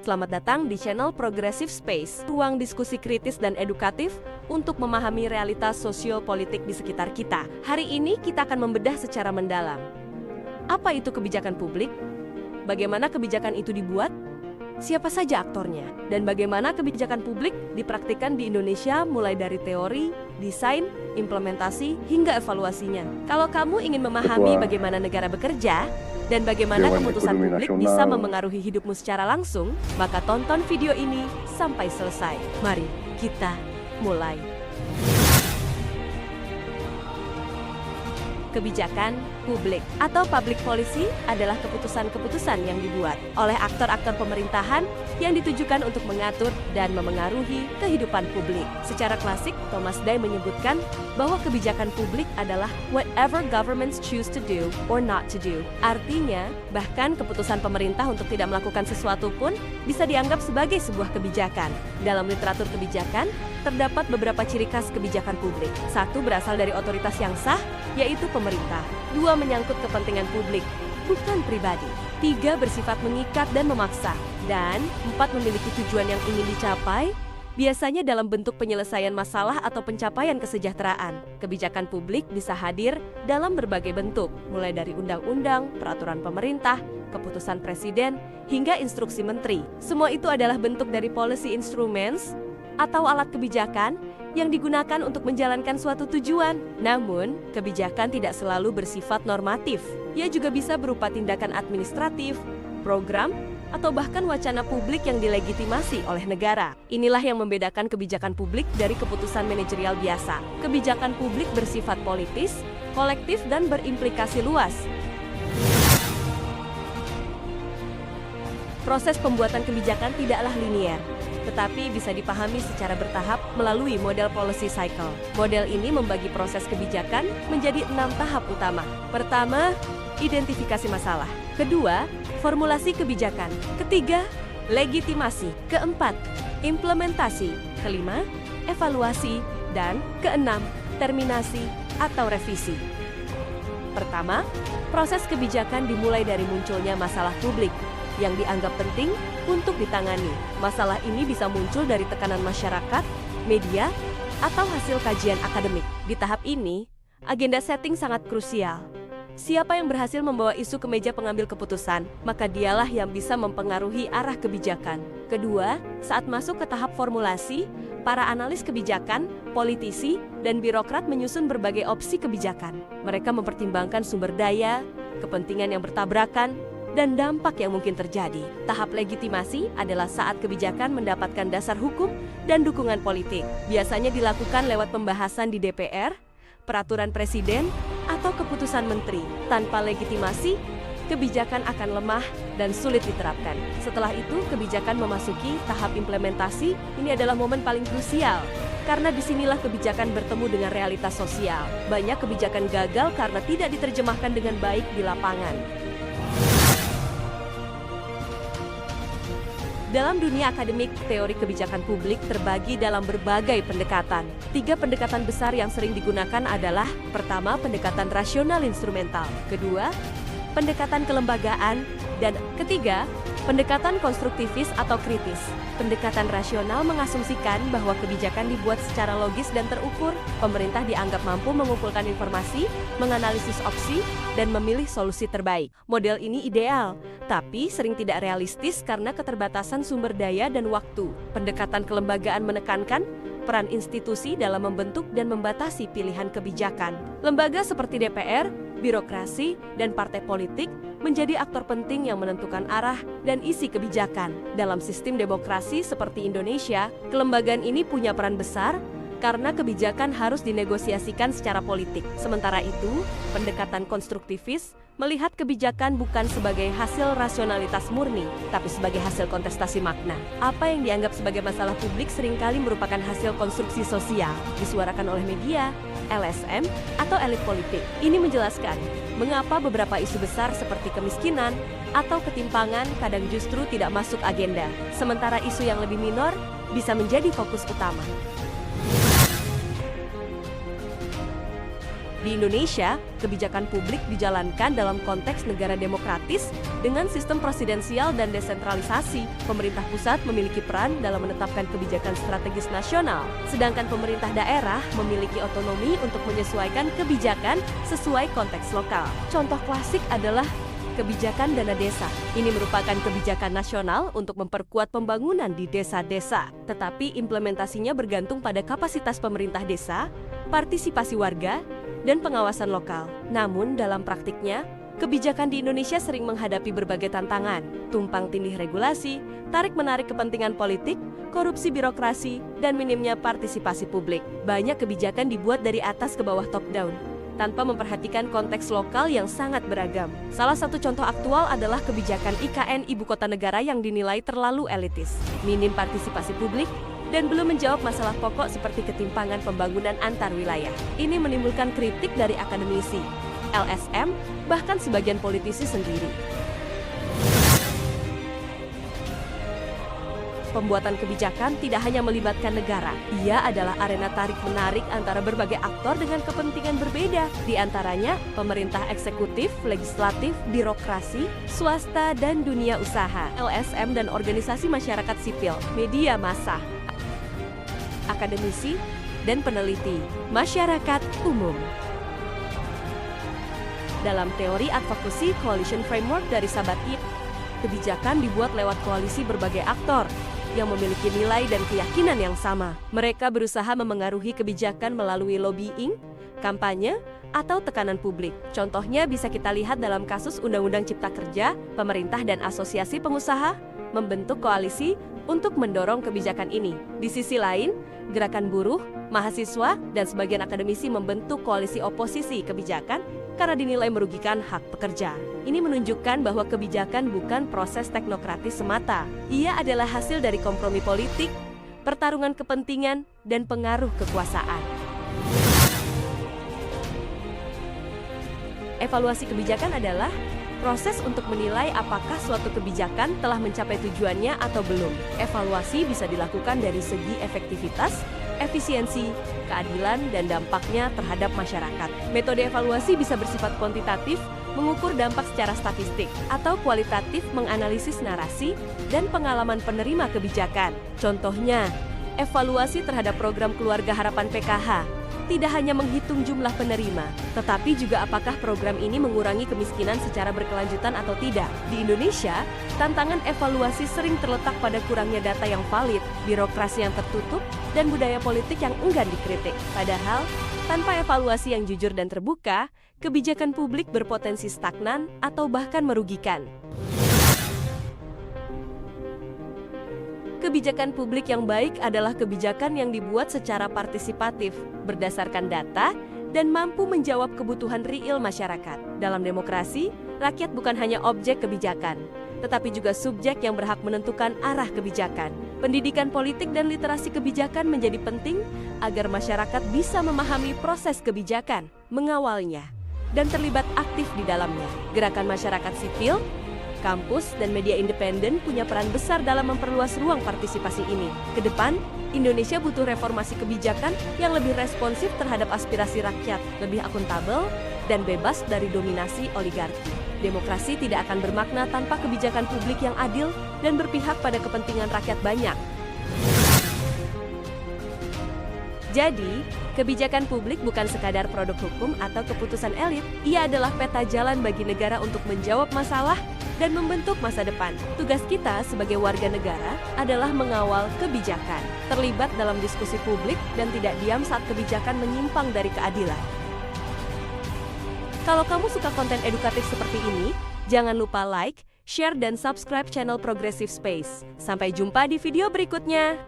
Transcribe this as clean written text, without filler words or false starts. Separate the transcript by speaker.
Speaker 1: Selamat datang di channel Progressive Space, ruang diskusi kritis dan edukatif untuk memahami realitas sosio-politik di sekitar kita. Hari ini kita akan membedah secara mendalam. Apa itu kebijakan publik? Bagaimana kebijakan itu dibuat? Siapa saja aktornya? Dan bagaimana kebijakan publik dipraktikkan di Indonesia mulai dari teori, desain, implementasi, hingga evaluasinya. Kalau kamu ingin memahami bagaimana negara bekerja, dan bagaimana keputusan publik bisa memengaruhi hidupmu secara langsung, maka tonton video ini sampai selesai. Mari kita mulai. Kebijakan publik atau public policy adalah keputusan-keputusan yang dibuat oleh aktor-aktor pemerintahan yang ditujukan untuk mengatur dan memengaruhi kehidupan publik. Secara klasik, Thomas Dye menyebutkan bahwa kebijakan publik adalah whatever governments choose to do or not to do. Artinya, bahkan keputusan pemerintah untuk tidak melakukan sesuatu pun bisa dianggap sebagai sebuah kebijakan. Dalam literatur kebijakan, terdapat beberapa ciri khas kebijakan publik. 1. Berasal dari otoritas yang sah, yaitu pemerintah. 2. Menyangkut kepentingan publik, bukan pribadi. 3. Bersifat mengikat dan memaksa. Dan 4. Memiliki tujuan yang ingin dicapai, biasanya dalam bentuk penyelesaian masalah atau pencapaian kesejahteraan. Kebijakan publik bisa hadir dalam berbagai bentuk, mulai dari undang-undang, peraturan pemerintah, keputusan presiden, hingga instruksi menteri. Semua itu adalah bentuk dari policy instruments atau alat kebijakan yang digunakan untuk menjalankan suatu tujuan. Namun, kebijakan tidak selalu bersifat normatif. Ia juga bisa berupa tindakan administratif, program, atau bahkan wacana publik yang dilegitimasi oleh negara. Inilah yang membedakan kebijakan publik dari keputusan manajerial biasa. Kebijakan publik bersifat politis, kolektif, dan berimplikasi luas. Proses pembuatan kebijakan tidaklah linier, tetapi bisa dipahami secara bertahap melalui model policy cycle. Model ini membagi proses kebijakan menjadi 6 tahap utama. Pertama, identifikasi masalah. Kedua, formulasi kebijakan. Ketiga, legitimasi. Keempat, implementasi. Kelima, evaluasi. Dan keenam, terminasi atau revisi. Pertama, proses kebijakan dimulai dari munculnya masalah publik yang dianggap penting untuk ditangani. Masalah ini bisa muncul dari tekanan masyarakat, media, atau hasil kajian akademik. Di tahap ini, agenda setting sangat krusial. Siapa yang berhasil membawa isu ke meja pengambil keputusan, maka dialah yang bisa mempengaruhi arah kebijakan. Kedua, saat masuk ke tahap formulasi, para analis kebijakan, politisi, dan birokrat menyusun berbagai opsi kebijakan. Mereka mempertimbangkan sumber daya, kepentingan yang bertabrakan, dan dampak yang mungkin terjadi. Tahap legitimasi adalah saat kebijakan mendapatkan dasar hukum dan dukungan politik. Biasanya dilakukan lewat pembahasan di DPR, peraturan presiden, atau keputusan menteri. Tanpa legitimasi, kebijakan akan lemah dan sulit diterapkan. Setelah itu, kebijakan memasuki tahap implementasi. Ini adalah momen paling krusial, karena disinilah kebijakan bertemu dengan realitas sosial. Banyak kebijakan gagal karena tidak diterjemahkan dengan baik di lapangan. Dalam dunia akademik, teori kebijakan publik terbagi dalam berbagai pendekatan. 3 pendekatan besar yang sering digunakan adalah: pertama, pendekatan rasional instrumental; kedua, pendekatan kelembagaan; dan ketiga, pendekatan konstruktivis atau kritis. Pendekatan rasional mengasumsikan bahwa kebijakan dibuat secara logis dan terukur. Pemerintah dianggap mampu mengumpulkan informasi, menganalisis opsi, dan memilih solusi terbaik. Model ini ideal, tapi sering tidak realistis karena keterbatasan sumber daya dan waktu. Pendekatan kelembagaan menekankan peran institusi dalam membentuk dan membatasi pilihan kebijakan. Lembaga seperti DPR, birokrasi, dan partai politik menjadi aktor penting yang menentukan arah dan isi kebijakan. Dalam sistem demokrasi seperti Indonesia, kelembagaan ini punya peran besar karena kebijakan harus dinegosiasikan secara politik. Sementara itu, pendekatan konstruktivis melihat kebijakan bukan sebagai hasil rasionalitas murni, tapi sebagai hasil kontestasi makna. Apa yang dianggap sebagai masalah publik seringkali merupakan hasil konstruksi sosial, disuarakan oleh media, LSM, atau elit politik. Ini menjelaskan mengapa beberapa isu besar seperti kemiskinan atau ketimpangan kadang justru tidak masuk agenda, sementara isu yang lebih minor bisa menjadi fokus utama. Di Indonesia, kebijakan publik dijalankan dalam konteks negara demokratis dengan sistem presidensial dan desentralisasi. Pemerintah pusat memiliki peran dalam menetapkan kebijakan strategis nasional, sedangkan pemerintah daerah memiliki otonomi untuk menyesuaikan kebijakan sesuai konteks lokal. Contoh klasik adalah kebijakan dana desa. Ini merupakan kebijakan nasional untuk memperkuat pembangunan di desa-desa. Tetapi implementasinya bergantung pada kapasitas pemerintah desa, partisipasi warga, dan pengawasan lokal. Namun dalam praktiknya, kebijakan di Indonesia sering menghadapi berbagai tantangan, tumpang tindih regulasi, tarik-menarik kepentingan politik, korupsi birokrasi, dan minimnya partisipasi publik. Banyak kebijakan dibuat dari atas ke bawah top-down, tanpa memperhatikan konteks lokal yang sangat beragam. Salah satu contoh aktual adalah kebijakan IKN Ibu Kota Negara yang dinilai terlalu elitis, minim partisipasi publik, dan belum menjawab masalah pokok seperti ketimpangan pembangunan antar wilayah. Ini menimbulkan kritik dari akademisi, LSM, bahkan sebagian politisi sendiri. Pembuatan kebijakan tidak hanya melibatkan negara, ia adalah arena tarik-menarik antara berbagai aktor dengan kepentingan berbeda, di antaranya pemerintah eksekutif, legislatif, birokrasi, swasta, dan dunia usaha, LSM dan organisasi masyarakat sipil, media massa, akademisi, dan peneliti, masyarakat umum. Dalam teori advocacy coalition framework dari Sabaty, kebijakan dibuat lewat koalisi berbagai aktor yang memiliki nilai dan keyakinan yang sama. Mereka berusaha memengaruhi kebijakan melalui lobbying, kampanye, atau tekanan publik. Contohnya bisa kita lihat dalam kasus Undang-Undang Cipta Kerja, pemerintah dan asosiasi pengusaha membentuk koalisi untuk mendorong kebijakan ini. Di sisi lain, gerakan buruh, mahasiswa, dan sebagian akademisi membentuk koalisi oposisi kebijakan karena dinilai merugikan hak pekerja. Ini menunjukkan bahwa kebijakan bukan proses teknokratis semata. Ia adalah hasil dari kompromi politik, pertarungan kepentingan, dan pengaruh kekuasaan. Evaluasi kebijakan adalah proses untuk menilai apakah suatu kebijakan telah mencapai tujuannya atau belum. Evaluasi bisa dilakukan dari segi efektivitas, efisiensi, keadilan, dan dampaknya terhadap masyarakat. Metode evaluasi bisa bersifat kuantitatif, mengukur dampak secara statistik, atau kualitatif menganalisis narasi dan pengalaman penerima kebijakan. Contohnya, evaluasi terhadap program Keluarga Harapan PKH tidak hanya menghitung jumlah penerima, tetapi juga apakah program ini mengurangi kemiskinan secara berkelanjutan atau tidak. Di Indonesia, tantangan evaluasi sering terletak pada kurangnya data yang valid, birokrasi yang tertutup, dan budaya politik yang enggan dikritik. Padahal, tanpa evaluasi yang jujur dan terbuka, kebijakan publik berpotensi stagnan atau bahkan merugikan. Kebijakan publik yang baik adalah kebijakan yang dibuat secara partisipatif, berdasarkan data, dan mampu menjawab kebutuhan real masyarakat. Dalam demokrasi, rakyat bukan hanya objek kebijakan, tetapi juga subjek yang berhak menentukan arah kebijakan. Pendidikan politik dan literasi kebijakan menjadi penting agar masyarakat bisa memahami proses kebijakan, mengawalnya, dan terlibat aktif di dalamnya. Gerakan masyarakat sipil, kampus, dan media independen punya peran besar dalam memperluas ruang partisipasi ini. Kedepan, Indonesia butuh reformasi kebijakan yang lebih responsif terhadap aspirasi rakyat, lebih akuntabel, dan bebas dari dominasi oligarki. Demokrasi tidak akan bermakna tanpa kebijakan publik yang adil dan berpihak pada kepentingan rakyat banyak. Jadi, kebijakan publik bukan sekadar produk hukum atau keputusan elit. Ia adalah peta jalan bagi negara untuk menjawab masalah dan membentuk masa depan. Tugas kita sebagai warga negara adalah mengawal kebijakan, terlibat dalam diskusi publik, dan tidak diam saat kebijakan menyimpang dari keadilan. Kalau kamu suka konten edukatif seperti ini, jangan lupa like, share, dan subscribe channel Progressive Space. Sampai jumpa di video berikutnya.